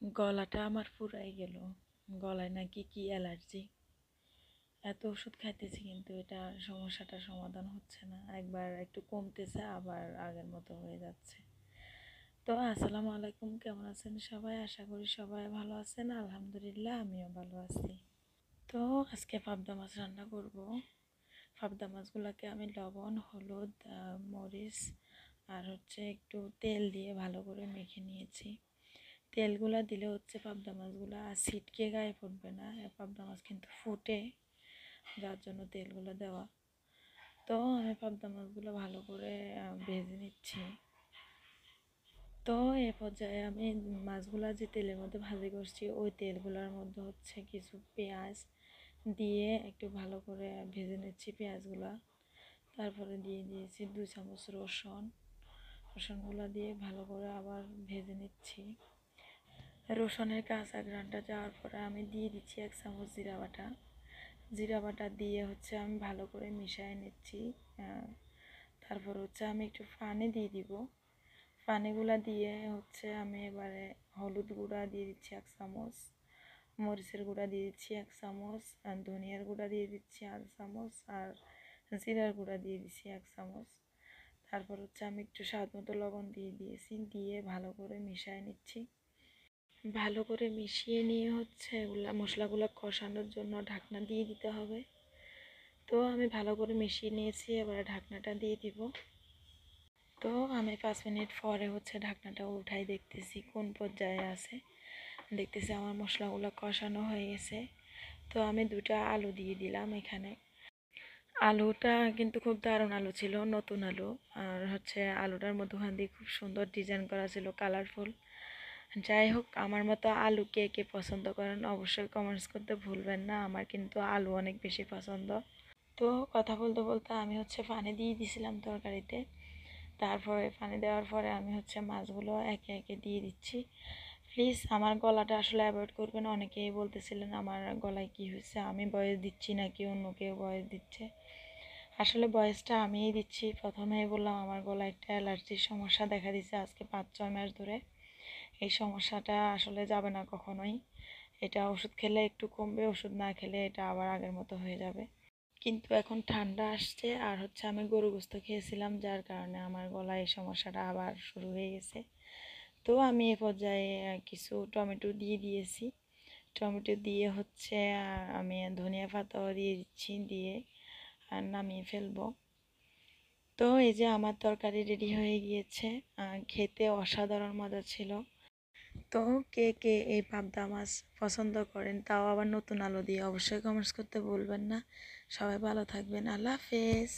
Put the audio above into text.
গলাটা আমার পুরাই গেল। গলায় নাকি কি অ্যালার্জি। এত ওষুধ খাইতেছি কিন্তু এটা সমস্যাটা সমাধান হচ্ছে না। একবার একটু কমতেছে, আবার আগের মতো হয়ে যাচ্ছে। তো আসসালামু আলাইকুম, কেমন আছেন সবাই? আশা করি সবাই ভালো আছেন। আলহামদুলিল্লাহ, আমিও ভালো আছি। তো আজকে পাবদা মাছ রান্না করব। পাবদা মাছগুলোকে আমি লবণ, হলুদ, মরিচ আর একটু তেল দিয়ে ভালো করে মেখে নিয়েছি। তেলগুলা দিলে পাবদা মাছগুলা ছিটকে গায়ে পড়বে না। পাবদা মাছ কিন্তু ফুটে, যার জন্য তেলগুলো দেওয়া। তো আমি পাবদা মাছগুলো ভালো করে ভেজে নিচ্ছি। তো এ পর্যায়ে আমি মাছগুলা যে তেলের মধ্যে ভাজি করছি, ওই তেলগুলোর মধ্যে কিছু পেঁয়াজ দিয়ে একটু ভালো করে ভেজে নিচ্ছি পেঁয়াজগুলা। তারপরে দিয়ে দিয়েছি 2 চামচ রসুনগুলো দিয়ে ভালো করে আবার ভেজে নিচ্ছি। রসুনের কাঁচা ঘ্রাণটা যাওয়ার পরে আমি দিয়ে দিচ্ছি 1 চামচ জিরা বাটা দিয়ে আমি ভালো করে মিশিয়ে নিচ্ছি। তারপর আমি একটু পানি দিয়ে দিব। পানিগুলা দিয়ে আমি এবারে হলুদ গুঁড়া দিয়ে দিচ্ছি 1 চামচ, মরিচের গুঁড়া দিয়ে দিচ্ছি 1 চামচ, আর ধনিয়ার গুঁড়া দিয়ে দিচ্ছি 1/2 চামচ, আর জিরার গুঁড়া দিয়ে দিচ্ছি 1 চামচ। তারপর আমি একটু স্বাদ মতো লবণ দিয়ে দিয়েছি, দিয়ে ভালো করে মিশিয়ে নিচ্ছি। ভালো করে মিশিয়ে নিয়ে এগুলা মশলাগুলো কষানোর জন্য ঢাকনা দিয়ে দিতে হবে। তো আমি ভালো করে মিশিয়ে নিয়েছি, এবার ঢাকনাটা দিয়ে দিব। তো আমি 5 মিনিট পরে ঢাকনাটা উঠাই দেখতেছি কোন পর্যায়ে আছে। দেখতেছি আমার মশলাগুলো কষানো হয়ে গেছে। তো আমি 2টা আলু দিয়ে দিলাম এখানে। আলুটা কিন্তু খুব দারুণ আলু ছিল, নতুন আলু। আর আলুটার মধ্যখান দিয়ে খুব সুন্দর ডিজাইন করা ছিল, কালারফুল। যাই হোক, আমার মতো আলু কে কে পছন্দ করেন অবশ্যই কমেন্টস করতে ভুলবেন না। আমার কিন্তু আলু অনেক বেশি পছন্দ। তো কথা বলতে বলতে আমি পানি দিয়ে দিয়েছিলাম তরকারিতে। তারপরে পানি দেওয়ার পরে আমি মাছগুলো একে একে দিয়ে দিচ্ছি। প্লিজ আমার গলাটা আসলে অ্যাভয়েড করবেন। অনেকেই বলতেছিলেন আমার গলায় কি হয়েছে, আমি ভয়েস দিচ্ছি নাকি অন্য কেউ ভয়েস দিচ্ছে। আসলে ভয়েসটা আমিই দিচ্ছি। প্রথমেই বললাম আমার গলায় একটা অ্যালার্জির সমস্যা দেখা দিচ্ছে আজকে 5-6 মাস ধরে। এই সমস্যাটা আসলে যাবে না কখনোই। এটা ওষুধ খেলে একটু কমবে, ওষুধ না খেলে এটা আবার আগের মতো হয়ে যাবে। কিন্তু এখন ঠান্ডা আসছে, আর আমি গরু গোস্ত খেয়েছিলাম, যার কারণে আমার গলায় এই সমস্যাটা আবার শুরু হয়ে গেছে। তো আমি এ পর্যায়ে কিছু টমেটো দিয়ে দিয়েছি। টমেটো দিয়ে আমি ধনিয়া পাতাও দিয়ে দিচ্ছি, দিয়ে আর নামিয়ে ফেলবো। তো এই যে আমার তরকারি রেডি হয়ে গিয়েছে। খেতে অসাধারণ মজা ছিল। তো কে কে এই পাবদা মাছ পছন্দ করেন, তাও আবার নতুন আলু দিয়ে, অবশ্যই কমেন্টস করতে ভুলবেন না। সবাই ভালো থাকবেন। আল্লাহ হাফেজ।